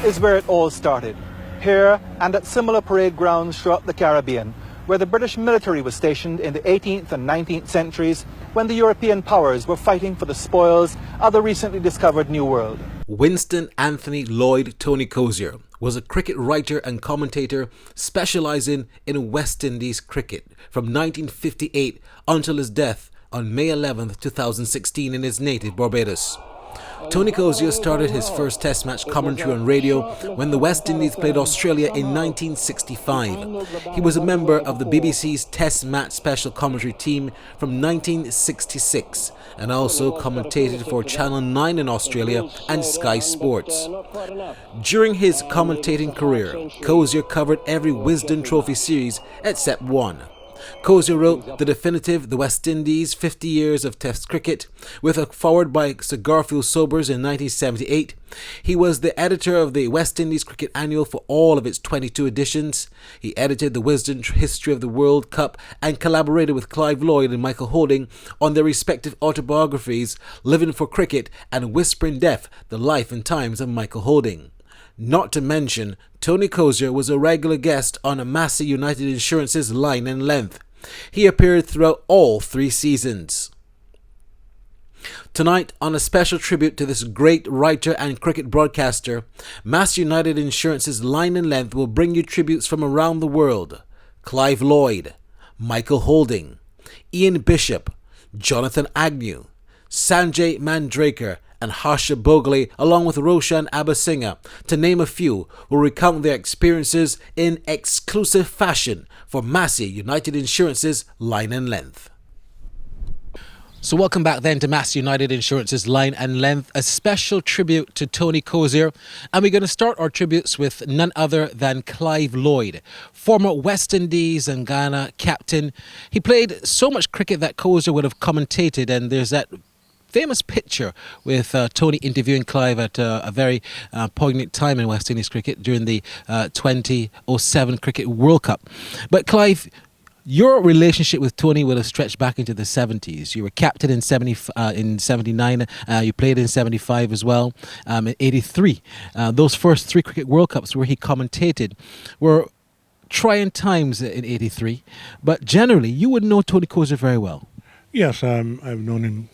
is where it all started, here and at similar parade grounds throughout the Caribbean, where the British military was stationed in the 18th and 19th centuries when the European powers were fighting for the spoils of the recently discovered New World. Winston Anthony Lloyd Tony Cozier was a cricket writer and commentator specialising in West Indies cricket from 1958 until his death on May 11, 2016 in his native Barbados. Tony Cozier started his first Test match commentary on radio when the West Indies played Australia in 1965. He was a member of the BBC's Test match special commentary team from 1966 and also commentated for Channel 9 in Australia and Sky Sports. During his commentating career, Cozier covered every Wisden Trophy series except one. Cozier wrote The Definitive, The West Indies, 50 Years of Test Cricket, with a foreword by Sir Garfield Sobers in 1978. He was the editor of the West Indies Cricket Annual for all of its 22 editions. He edited the Wisden History of the World Cup and collaborated with Clive Lloyd and Michael Holding on their respective autobiographies, Living for Cricket and Whispering Death, The Life and Times of Michael Holding. Not to mention, Tony Cozier was a regular guest on Massey United Insurance's Line and Length. He appeared throughout all 3 seasons. Tonight, on a special tribute to this great writer and cricket broadcaster, Massey United Insurance's Line and Length will bring you tributes from around the world. Clive Lloyd, Michael Holding, Ian Bishop, Jonathan Agnew, Sanjay Mandraker, and Harsha Bogle, along with Roshan Abasingha, to name a few, will recount their experiences in exclusive fashion for Massey United Insurance's Line and Length. So welcome back then to Massey United Insurance's Line and Length, a special tribute to Tony Cozier. And we're going to start our tributes with none other than Clive Lloyd, former West Indies and Ghana captain. He played so much cricket that Cozier would have commentated, and there's that famous picture with Tony interviewing Clive at a very poignant time in West Indies cricket during the 2007 Cricket World Cup. But Clive, your relationship with Tony would have stretched back into the 70s. You were captain in 79, you played in 75 as well, in 83. Those first 3 Cricket World Cups where he commentated were trying times in 83. But generally, you would know Tony Cozier very well. Yes, I've known him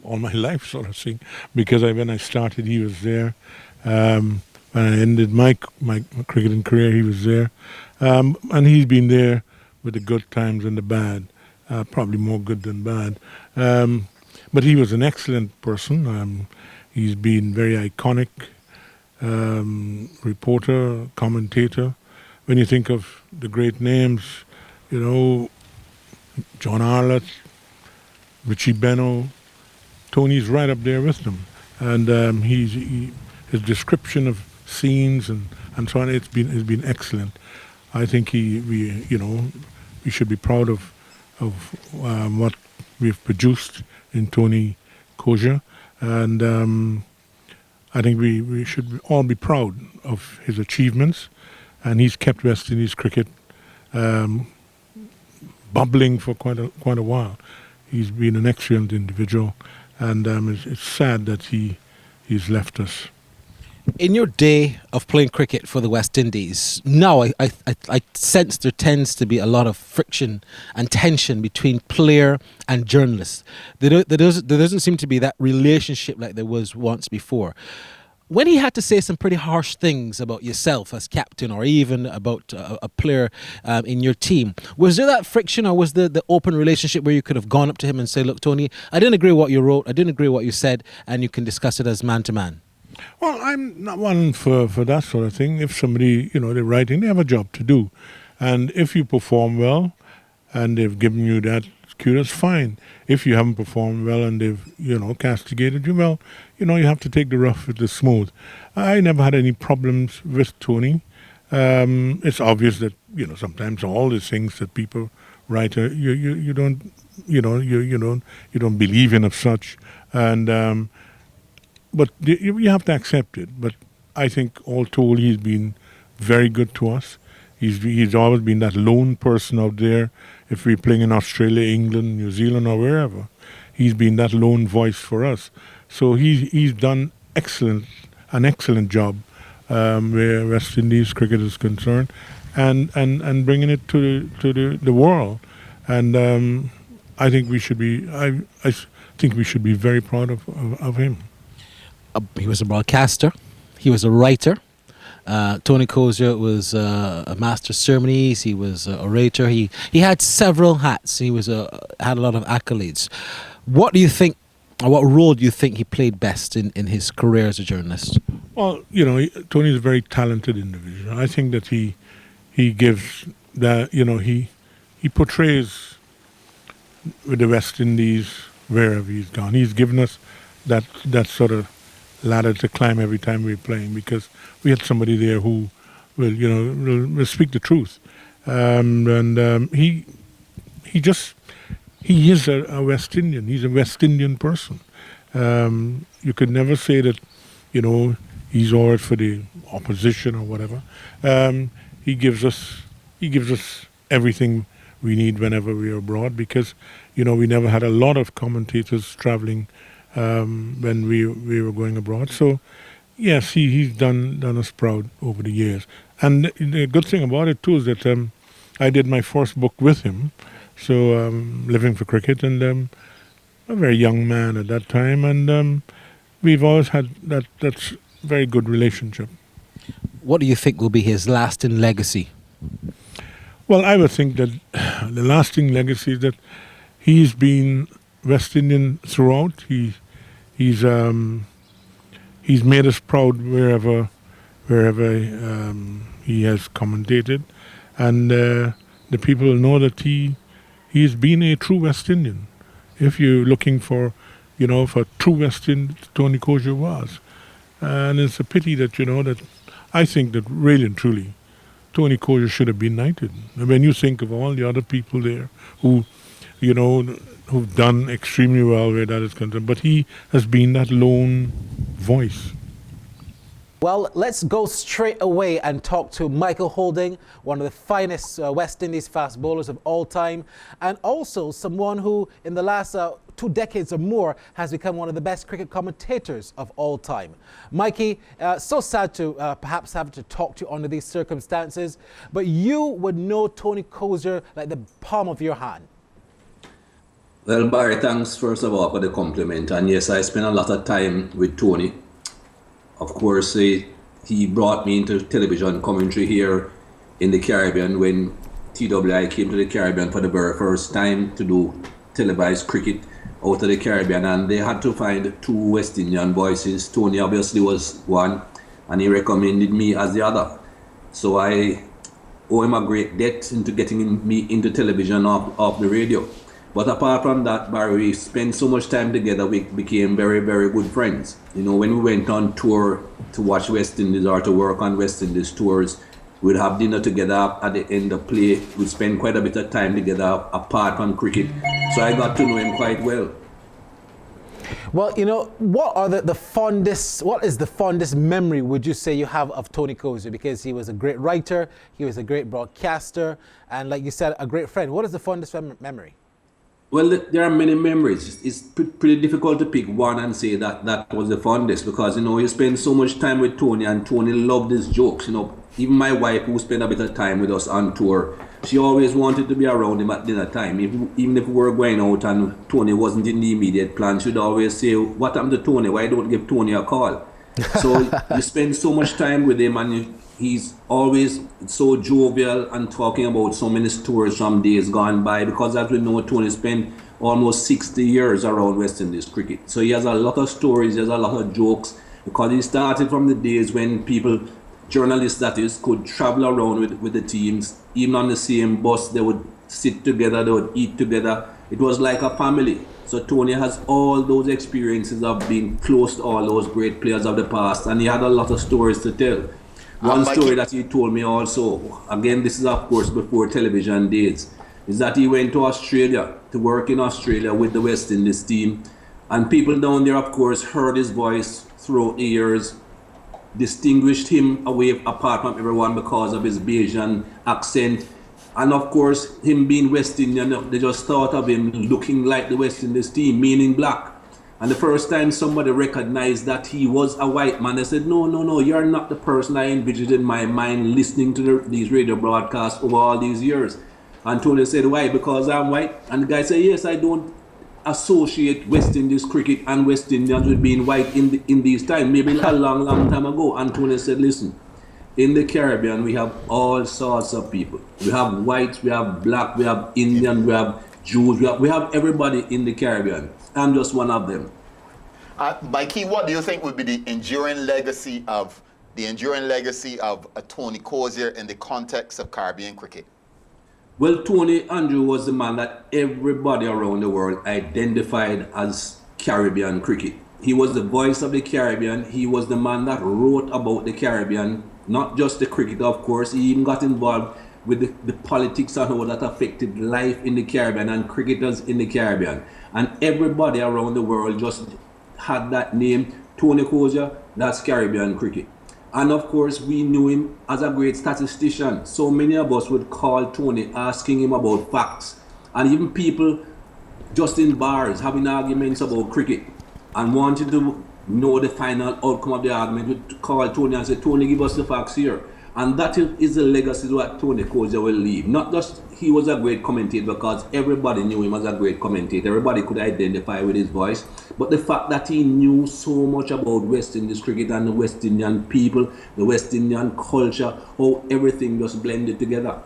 all my life, sort of thing, because when I started, he was there. When I ended my cricketing career, he was there. And he's been there with the good times and the bad, probably more good than bad. But he was an excellent person. He's been very iconic reporter, commentator. When you think of the great names, John Arlott, Richie Beno, Tony's right up there with them, and his description of scenes and so on, it's been excellent. I think we should be proud of what we've produced in Tony Cozier, and I think we should all be proud of his achievements, and he's kept West Indies cricket bubbling for quite a while. He's been an excellent individual, and it's sad that he's left us. In your day of playing cricket for the West Indies, now I sense there tends to be a lot of friction and tension between player and journalist. There doesn't seem to be that relationship like there was once before. When he had to say some pretty harsh things about yourself as captain, or even about a player in your team, was there that friction, or was the open relationship where you could have gone up to him and say, look, Tony, I didn't agree with what you wrote, I didn't agree with what you said, and you can discuss it as man to man? Well, I'm not one for that sort of thing. If somebody, they're writing, they have a job to do. And if you perform well and they've given you that cue, that's fine. If you haven't performed well and they've, castigated you, well, you have to take the rough with the smooth. I never had any problems with Tony. It's obvious that, sometimes all the things that people write, you don't believe in of such. And, but you have to accept it. But I think all told, he's been very good to us. He's always been that lone person out there. If we're playing in Australia, England, New Zealand, or wherever, he's been that lone voice for us. So he's done an excellent job where West Indies cricket is concerned, and bringing it to the world. And I think we should be think we should be very proud of him. He was a broadcaster. He was a writer. Tony Cozier was a master of ceremonies. He was an orator. He had several hats. He was had a lot of accolades. What do you think, or what role do you think he played best in his career as a journalist? Well, you know, Tony is a very talented individual. I think that he gives that, you know, he portrays with the West Indies wherever he's gone. He's given us that sort of ladder to climb every time we're playing, because we had somebody there who will speak the truth. He is a West Indian. He's a West Indian person. You could never say that, you know, he's all for the opposition or whatever. He gives us everything we need whenever we are abroad, because, you know, we never had a lot of commentators traveling when we were going abroad. So, yes, he's done us proud over the years. And the good thing about it too is that I did my first book with him, so Living for Cricket, and a very young man at that time, and we've always had that's very good relationship. What do you think will be his lasting legacy? Well, I would think that the lasting legacy is that he's been West Indian throughout. He's made us proud wherever he has commentated, and the people know that he's been a true West Indian. If you're looking for, you know, for true West Indian, Tony Cozier was, and it's a pity that, you know, that I think that really and truly, Tony Cozier should have been knighted. And when you think of all the other people there who, you know, who've done extremely well where that is concerned, but he has been that lone voice. Well, let's go straight away and talk to Michael Holding, one of the finest West Indies fast bowlers of all time, and also someone who, in the last 2 decades or more, has become one of the best cricket commentators of all time. Mikey, so sad to perhaps have to talk to you under these circumstances, but you would know Tony Cozier like the palm of your hand. Well, Barry, thanks first of all for the compliment. And yes, I spent a lot of time with Tony. Of course, he brought me into television commentary here in the Caribbean when TWI came to the Caribbean for the very first time to do televised cricket out of the Caribbean, and they had to find 2 West Indian voices. Tony obviously was one, and he recommended me as the other. So I owe him a great debt into getting me into television off the radio. But apart from that, Barry, we spent so much time together, we became very, very good friends. You know, when we went on tour to watch West Indies or to work on West Indies tours, we'd have dinner together at the end of play. We'd spend quite a bit of time together apart from cricket. So I got to know him quite well. Well, you know, what is the fondest memory would you say you have of Tony Cozier? Because he was a great writer, he was a great broadcaster, and like you said, a great friend. What is the fondest memory? Well, there are many memories. It's pretty difficult to pick one and say that was the fondest, because, you know, you spend so much time with Tony, and Tony loved his jokes. You know, even my wife, who spent a bit of time with us on tour, she always wanted to be around him at dinner time. Even if we were going out and Tony wasn't in the immediate plan, she'd always say, "What happened to Tony? Why don't you give Tony a call?" So you spend so much time with him, and he's always so jovial and talking about so many stories from days gone by, because as we know, Tony spent almost 60 years around West Indies cricket. So he has a lot of stories, he has a lot of jokes, because he started from the days when people, journalists that is, could travel around with the teams. Even on the same bus, they would sit together, they would eat together. It was like a family. So Tony has all those experiences of being close to all those great players of the past, and he had a lot of stories to tell. One story that he told me also, again, this is of course before television days, is that he went to Australia to work in Australia with the West Indies team, and people down there, of course, heard his voice throughout the years, distinguished him away apart from everyone because of his Bayesian accent, and of course, him being West Indian, they just thought of him looking like the West Indies team, meaning black. And the first time somebody recognized that he was a white man, they said, no, you're not the person I envisioned in my mind listening to these radio broadcasts over all these years. And Tony said, why? Because I'm white? And the guy said, yes, I don't associate West Indies cricket and West Indians with being white in these times, maybe a long time ago. And Tony said, listen, in the Caribbean, we have all sorts of people. We have whites, we have black, we have Indian, we have Jews, we have everybody in the Caribbean. I'm just one of them. Mikey, what do you think would be the enduring legacy of Tony Cozier in the context of Caribbean cricket? Well, Tony Andrew was the man that everybody around the world identified as Caribbean cricket. He was the voice of the Caribbean. He was the man that wrote about the Caribbean, not just the cricket, of course. He even got involved with the politics and how that affected life in the Caribbean and cricketers in the Caribbean. And everybody around the world just had that name, Tony Cozier, that's Caribbean cricket. And of course, we knew him as a great statistician. So many of us would call Tony, asking him about facts. And even people just in bars having arguments about cricket and wanting to know the final outcome of the argument would call Tony and say, Tony, give us the facts here. And that is the legacy that Tony Cozier will leave. Not just he was a great commentator because everybody knew him as a great commentator. Everybody could identify with his voice. But the fact that he knew so much about West Indies cricket and the West Indian people, the West Indian culture, how everything just blended together.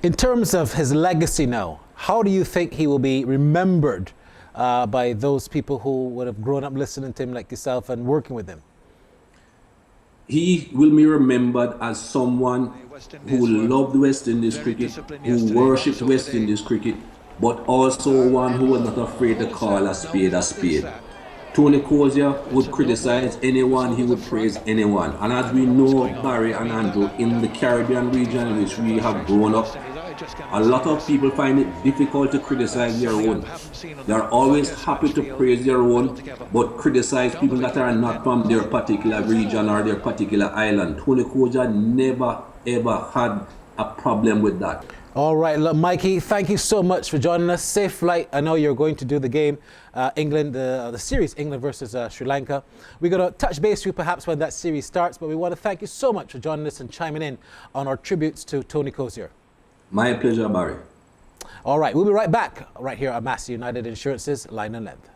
In terms of his legacy now, how do you think he will be remembered by those people who would have grown up listening to him like yourself and working with him? He will be remembered as someone who loved West Indies cricket, who worshipped West Indies cricket, but also one who was not afraid to call a spade a spade. Tony Cozier would criticize anyone, he would praise anyone. And as we know, Barry and Andrew, in the Caribbean region in which we have grown up, a lot of people find it difficult to criticize their own. They are always happy to praise their own, but criticize people that are not from their particular region or their particular island. Tony Cozier never ever had a problem with that. All right, look, Mikey, thank you so much for joining us. Safe flight. I know you're going to do the game, England, the series, England versus Sri Lanka. We're going to touch base with you perhaps when that series starts, but we want to thank you so much for joining us and chiming in on our tributes to Tony Cozier. My pleasure, Barry. All right, we'll be right back right here at Massey United Insurance's Line and Length.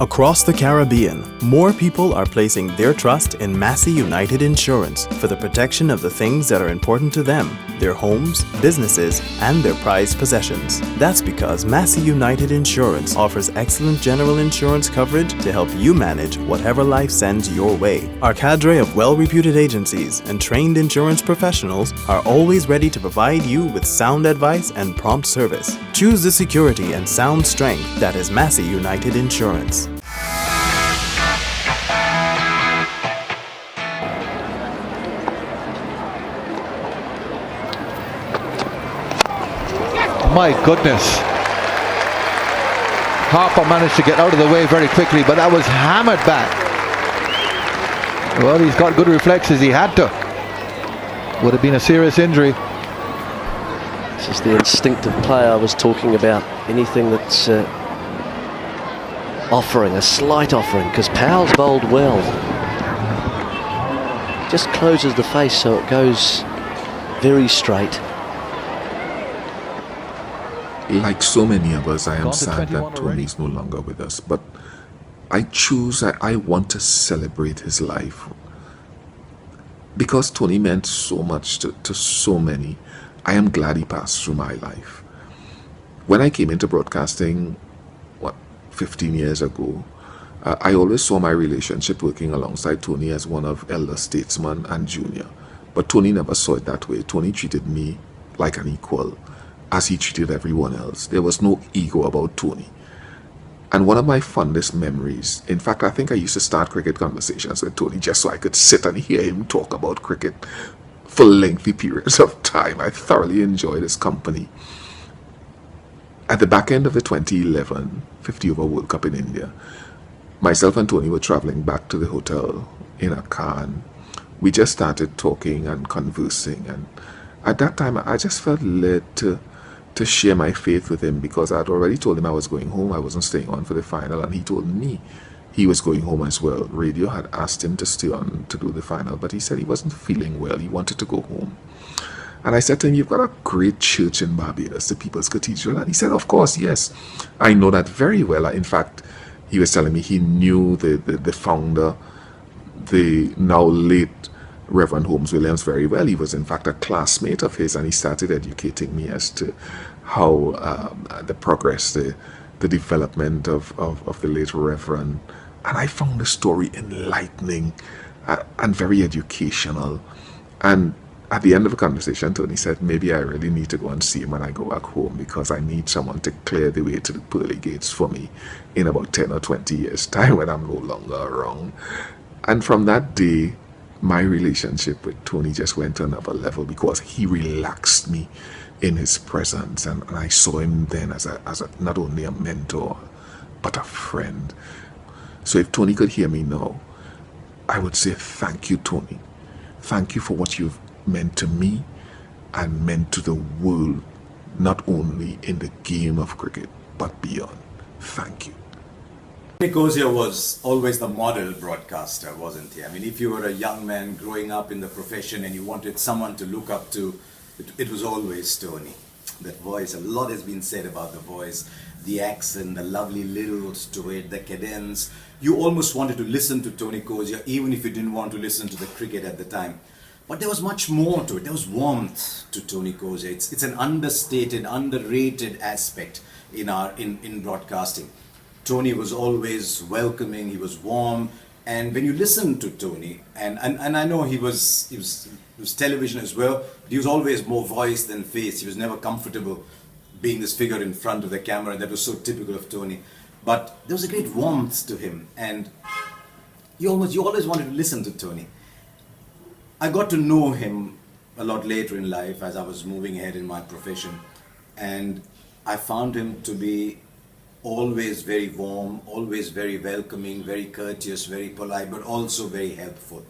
Across the Caribbean, more people are placing their trust in Massey United Insurance for the protection of the things that are important to them, their homes, businesses, and their prized possessions. That's because Massey United Insurance offers excellent general insurance coverage to help you manage whatever life sends your way. Our cadre of well-reputed agencies and trained insurance professionals are always ready to provide you with sound advice and prompt service. Choose the security and sound strength that is Massey United Insurance. My goodness. Harper managed to get out of the way very quickly, but that was hammered back. Well, he's got good reflexes. He had to. Would have been a serious injury. This is the instinctive play I was talking about. Anything that's offering, a slight offering, because Powell's bowled well. Just closes the face so it goes very straight. Like so many of us, I am sad that Tony is no longer with us, but I want to celebrate his life. Because Tony meant so much to so many, I am glad he passed through my life. When I came into broadcasting, 15 years ago, I always saw my relationship working alongside Tony as one of elder statesman and junior. But Tony never saw it that way. Tony treated me like an equal, as he treated everyone else. There was no ego about Tony. And one of my fondest memories, in fact, I think I used to start cricket conversations with Tony just so I could sit and hear him talk about cricket for lengthy periods of time. I thoroughly enjoyed his company. At the back end of the 2011 50 over World Cup in India, myself and Tony were traveling back to the hotel in a car, and we just started talking and conversing, and at that time I just felt led to to share my faith with him, because I had already told him I was going home. I wasn't staying on for the final, and he told me he was going home as well. Radio had asked him to stay on to do the final, but he said he wasn't feeling well. He wanted to go home. And I said to him, you've got a great church in Barbados, the People's Cathedral. And he said, of course, yes. I know that very well. In fact, he was telling me he knew the founder, the now late Reverend Holmes Williams, very well. He was in fact a classmate of his, and he started educating me as to how the progress, the development of the late Reverend. And I found the story enlightening and very educational. And at the end of the conversation, Tony said, maybe I really need to go and see him when I go back home, because I need someone to clear the way to the pearly gates for me in about 10 or 20 years' time when I'm no longer around. And from that day, my relationship with Tony just went to another level, because he relaxed me in his presence, and I saw him then as a not only a mentor but a friend. So if Tony could hear me now, I would say thank you, Tony. Thank you for what you've meant to me and meant to the world, not only in the game of cricket but beyond. Thank you. Tony Cozier was always the model broadcaster, wasn't he? I mean, if you were a young man growing up in the profession and you wanted someone to look up to, it was always Tony. That voice, a lot has been said about the voice, the accent, the lovely lilt to it, the cadence. You almost wanted to listen to Tony Cozier even if you didn't want to listen to the cricket at the time. But there was much more to it. There was warmth to Tony Cozier. It's an understated, underrated aspect in broadcasting. Tony was always welcoming, he was warm, and when you listen to Tony, and I know he was television as well, but he was always more voice than face. He was never comfortable being this figure in front of the camera, and that was so typical of Tony. But there was a great warmth to him, and you always wanted to listen to Tony. I got to know him a lot later in life as I was moving ahead in my profession, and I found him to be always very warm, always very welcoming, very courteous, very polite, but also very helpful.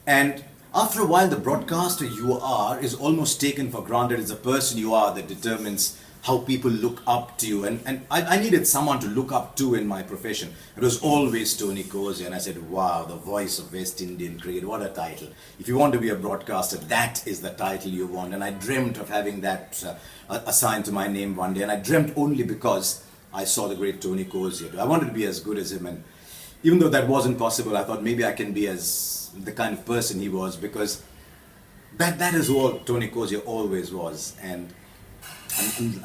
And after a while, the broadcaster you are is almost taken for granted. It's the person you are that determines how people look up to you. And I needed someone to look up to in my profession. It was always Tony Cozier, and I said, wow, the voice of West Indian cricket, what a title. If you want to be a broadcaster, that is the title you want. And I dreamt of having that assigned to my name one day, and I dreamt only because I saw the great Tony Cozier. I wanted to be as good as him, and even though that wasn't possible, I thought maybe I can be as the kind of person he was, because that is what Tony Cozier always was. And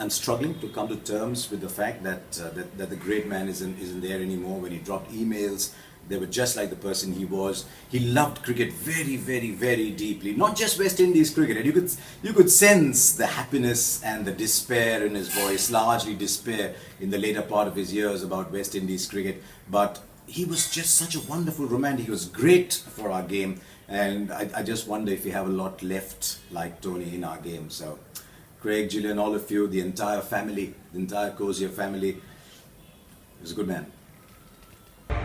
I'm struggling to come to terms with the fact that the great man isn't there anymore. When he dropped emails, they were just like the person he was. He loved cricket very, very, very deeply. Not just West Indies cricket. And you could sense the happiness and the despair in his voice, largely despair in the later part of his years about West Indies cricket. But he was just such a wonderful romantic. He was great for our game. And I just wonder if we have a lot left like Tony in our game. So Craig, Gillian, all of you, the entire family, the entire Cozier family, he was a good man.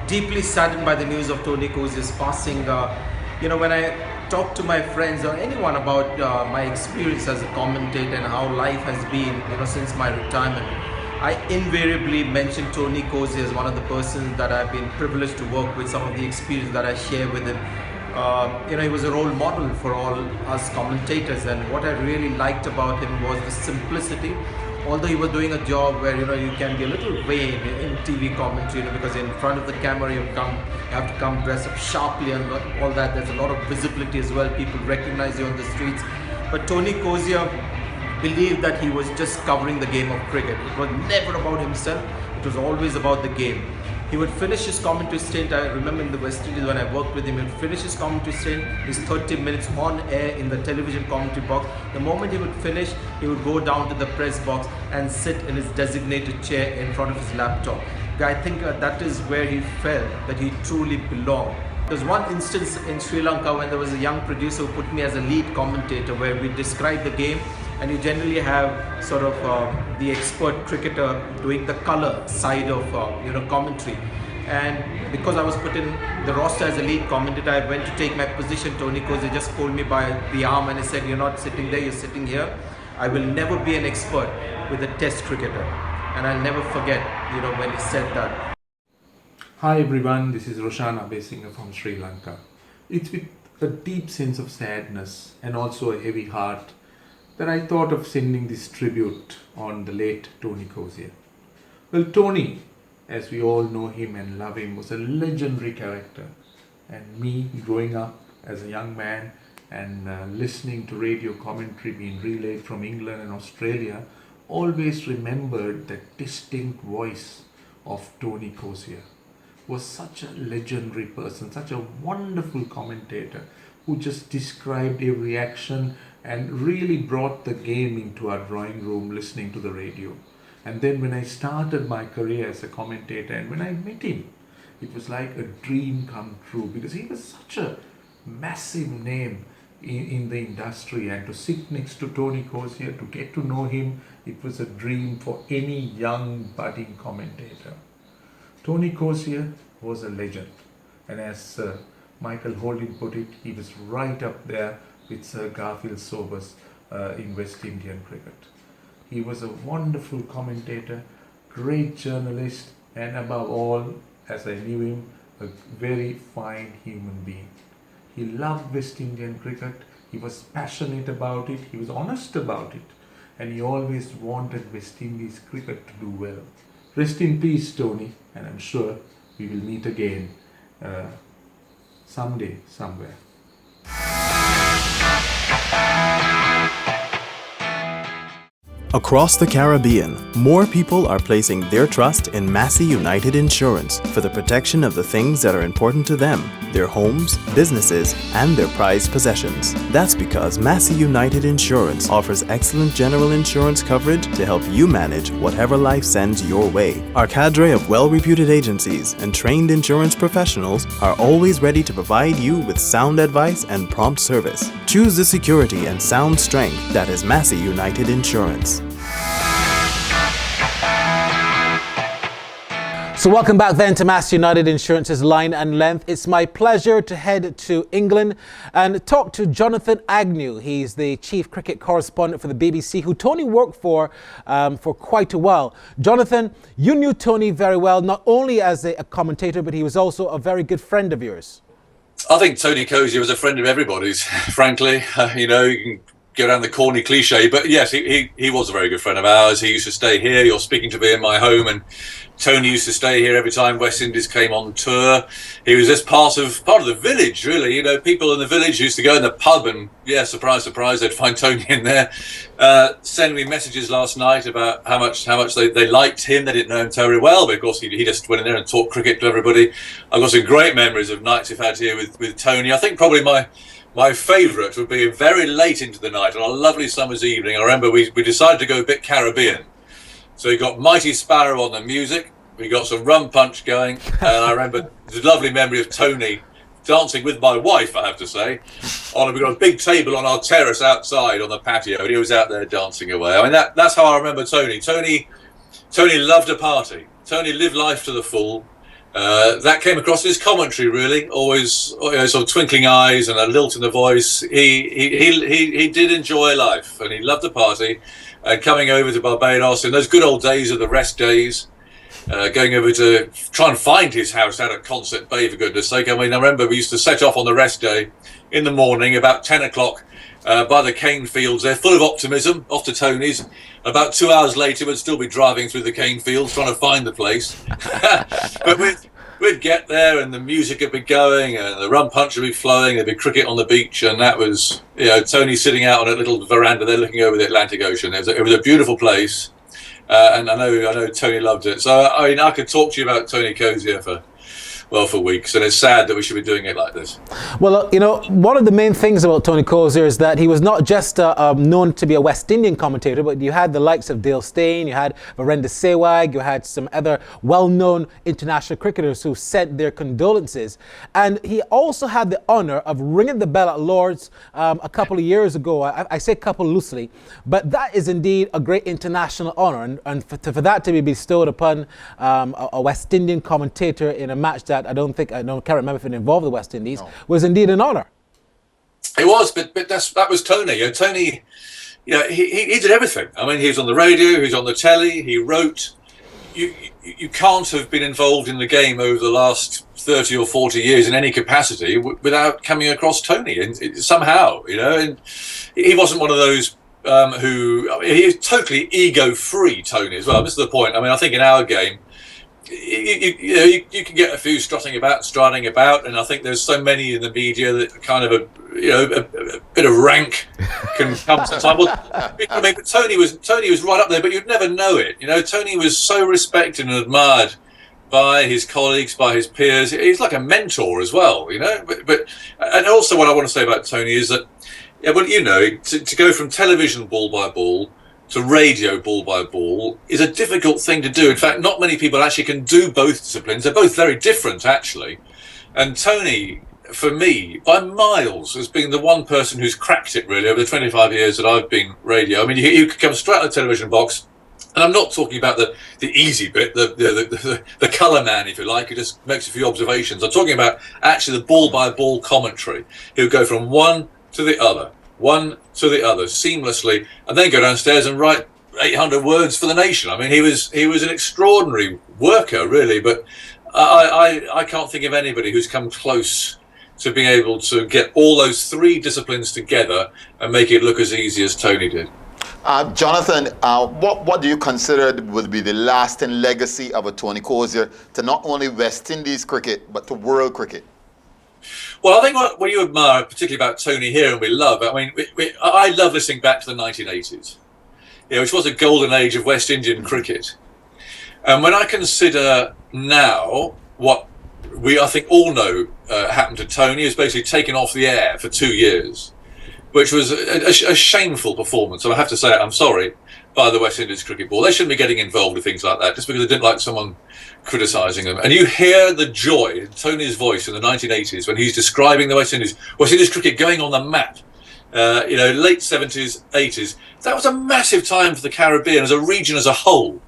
Deeply saddened by the news of Tony Cozier's passing. When I talk to my friends or anyone about my experience as a commentator and how life has been, since my retirement, I invariably mention Tony Cozier as one of the persons that I've been privileged to work with, some of the experience that I share with him. He was a role model for all us commentators, and what I really liked about him was the simplicity. Although he was doing a job where you can be a little vain in TV commentary, because in front of the camera you have to come dressed up sharply and all that. There's a lot of visibility as well. People recognize you on the streets. But Tony Cozier believed that he was just covering the game of cricket. It was never about himself. It was always about the game. He would finish his commentary stint. I remember in the West Indies when I worked with him, he would finish his commentary stint, his 30 minutes on air in the television commentary box. The moment he would finish, he would go down to the press box and sit in his designated chair in front of his laptop. I think that is where he felt that he truly belonged. There was one instance in Sri Lanka when there was a young producer who put me as a lead commentator, where we described the game, and you generally have sort of the expert cricketer doing the colour side of commentary. And because I was put in the roster as a lead commentator, I went to take my position. Tony Cozier just pulled me by the arm and he said, "You're not sitting there, you're sitting here." I will never be an expert with a test cricketer. And I'll never forget, when he said that. Hi everyone, this is Roshan Abesinger from Sri Lanka. It's with a deep sense of sadness and also a heavy heart that I thought of sending this tribute on the late Tony Cozier. Well, Tony, as we all know him and love him, was a legendary character. And me, growing up as a young man and listening to radio commentary being relayed from England and Australia, always remembered that distinct voice of Tony Cozier. Was such a legendary person, such a wonderful commentator who just described every action and really brought the game into our drawing room listening to the radio. And then when I started my career as a commentator and when I met him, it was like a dream come true because he was such a massive name in the industry, and to sit next to Tony Cozier, to get to know him, it was a dream for any young budding commentator. Tony Cozier was a legend, and as Michael Holding put it, he was right up there with Sir Garfield Sobers in West Indian cricket. He was a wonderful commentator, great journalist, and above all, as I knew him, a very fine human being. He loved West Indian cricket, he was passionate about it, he was honest about it, and he always wanted West Indies cricket to do well. Rest in peace, Tony, and I'm sure we will meet again someday, somewhere. Across the Caribbean, more people are placing their trust in Massey United Insurance for the protection of the things that are important to them, their homes, businesses, and their prized possessions. That's because Massey United Insurance offers excellent general insurance coverage to help you manage whatever life sends your way. Our cadre of well-reputed agencies and trained insurance professionals are always ready to provide you with sound advice and prompt service. Choose the security and sound strength that is Massey United Insurance. So welcome back then to Mass United Insurance's Line and Length. It's my pleasure to head to England and talk to Jonathan Agnew. He's the chief cricket correspondent for the BBC, who Tony worked for quite a while. Jonathan, you knew Tony very well, not only as a commentator, but he was also a very good friend of yours. I think Tony Cozier was a friend of everybody's, frankly. You can go down the corny cliche, but yes, he was a very good friend of ours. He used to stay here. You're speaking to me in my home, and Tony used to stay here every time West Indies came on tour. He was just part of the village, really. People in the village used to go in the pub, and yeah, surprise, surprise, they'd find Tony in there, sending me messages last night about how much they liked him. They didn't know him terribly well, but of course he just went in there and talked cricket to everybody. I've got some great memories of nights we've had here with Tony. I think probably my favourite would be very late into the night on a lovely summer's evening. I remember we decided to go a bit Caribbean. So we got Mighty Sparrow on the music, we got some rum punch going, and I remember the lovely memory of Tony dancing with my wife, I have to say. We got a big table on our terrace outside on the patio, and he was out there dancing away. I mean, that's how I remember Tony. Tony loved a party. Tony lived life to the full. That came across in his commentary, really. Always, sort of twinkling eyes and a lilt in the voice. He did enjoy life, and he loved the party. Coming over to Barbados in those good old days of the rest days, going over to try and find his house out at Concert Bay, for goodness sake. I mean, I remember we used to set off on the rest day in the morning, about 10 o'clock, by the cane fields. They're full of optimism, off to Tony's. About 2 hours later, we'd still be driving through the cane fields trying to find the place. But we'd get there, and the music would be going, and the rum punch would be flowing. There'd be cricket on the beach, and that was, Tony sitting out on a little veranda there, looking over the Atlantic Ocean. It was a beautiful place, and I know Tony loved it. So I mean, I could talk to you about Tony Cozier for weeks, and it's sad that we should be doing it like this. Well, one of the main things about Tony Cozier is that he was not just known to be a West Indian commentator, but you had the likes of Dale Steyn, you had Virender Sehwag, you had some other well-known international cricketers who sent their condolences. And he also had the honour of ringing the bell at Lord's a couple of years ago. I say couple loosely, but that is indeed a great international honour. And for that to be bestowed upon a West Indian commentator in a match that I can't remember if it involved the West Indies, was indeed an honour. It was, but that was Tony. Tony he did everything. I mean, he was on the radio, he was on the telly, he wrote. You can't have been involved in the game over the last 30 or 40 years in any capacity without coming across Tony, and somehow, and he wasn't one of those he was totally ego-free, Tony, as well. This is the point. I mean, I think in our game, you can get a few striding about, and I think there's so many in the media that kind of a bit of rank can come sometimes. Well, I mean, but Tony was right up there, but you'd never know it. Tony was so respected and admired by his colleagues, by his peers. He's like a mentor as well, But and also, what I want to say about Tony is that, to go from television ball by ball to radio ball by ball is a difficult thing to do. In fact, not many people actually can do both disciplines. They're both very different, actually. And Tony, for me, by miles, has been the one person who's cracked it, really, over the 25 years that I've been radio. I mean, you could come straight out of the television box, and I'm not talking about the easy bit, the colour man, if you like, who just makes a few observations. I'm talking about actually the ball-by-ball commentary. He'll go from one to the other seamlessly, and then go downstairs and write 800 words for the nation. I mean, he was an extraordinary worker, really, but I can't think of anybody who's come close to being able to get all those three disciplines together and make it look as easy as Tony did. Jonathan, what do you consider would be the lasting legacy of a Tony Cozier to not only West Indies cricket, but to world cricket? Well, I think what you admire, particularly about Tony here, and we love, I mean, I love listening back to the 1980s, which was a golden age of West Indian cricket. And when I consider now what I think all know happened to Tony, is basically taken off the air for 2 years, which was a shameful performance. And I have to say, I'm sorry, by the West Indies Cricket Board. They shouldn't be getting involved with things like that just because they didn't like someone criticising them. And you hear the joy in Tony's voice in the 1980s when he's describing the West Indies cricket going on the map. Late 70s, 80s. That was a massive time for the Caribbean as a region as a whole.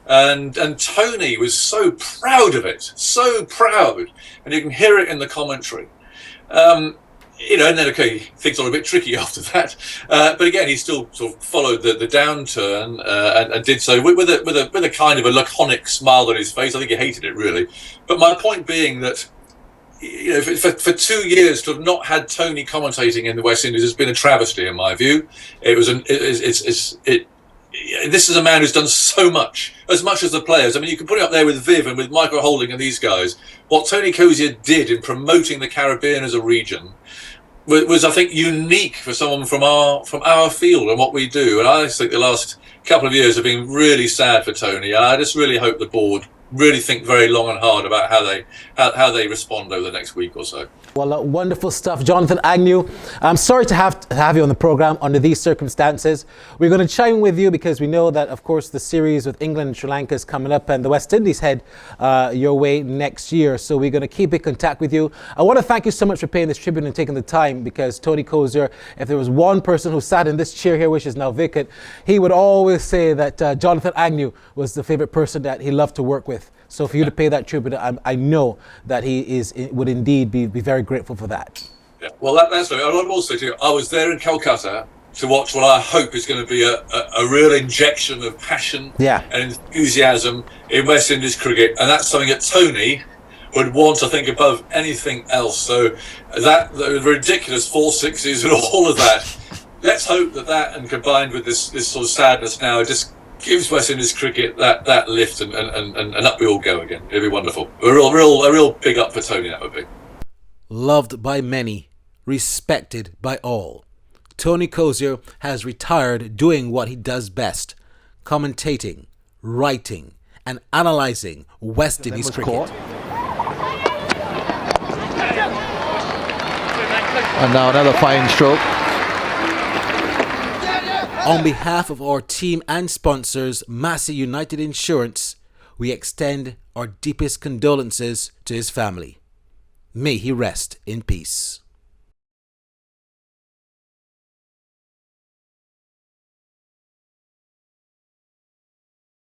And Tony was so proud of it, so proud. And you can hear it in the commentary. And then, okay, things are a bit tricky after that. But again, he still sort of followed the downturn and did so with a kind of a laconic smile on his face. I think he hated it, really. But my point being that, for 2 years to have not had Tony commentating in the West Indies has been a travesty, in my view. This is a man who's done so much as the players. I mean, you can put it up there with Viv and with Michael Holding and these guys. What Tony Cozier did in promoting the Caribbean as a region was, I think, unique for someone from our field and what we do. And I think the last couple of years have been really sad for Tony. I just really hope the board really think very long and hard about how they respond over the next week or so. Well, wonderful stuff, Jonathan Agnew. I'm sorry to have you on the program under these circumstances. We're going to chime with you because we know that, of course, the series with England and Sri Lanka is coming up, and the West Indies head your way next year. So we're going to keep in contact with you. I want to thank you so much for paying this tribute and taking the time, because Tony Cozier, if there was one person who sat in this chair here, which is now vacant, he would always say that Jonathan Agnew was the favorite person that he loved to work with. So for you to pay that tribute, I know that he would indeed be very grateful for that. Yeah. Well, that's right. I would also too. I was there in Calcutta to watch what I hope is going to be a real injection of passion and enthusiasm in West Indies cricket, and that's something that Tony would want, I think, above anything else. So the ridiculous 4 sixes and all of that. Let's hope that and combined with this sort of sadness now, just gives West Indies cricket that lift and up we all go again. It'd be wonderful. A real big up for Tony, that would be. Loved by many, respected by all, Tony Cozier has retired doing what he does best: commentating, writing, and analysing West Indies cricket. And now another fine stroke. On behalf of our team and sponsors, Massey United Insurance, we extend our deepest condolences to his family. May he rest in peace.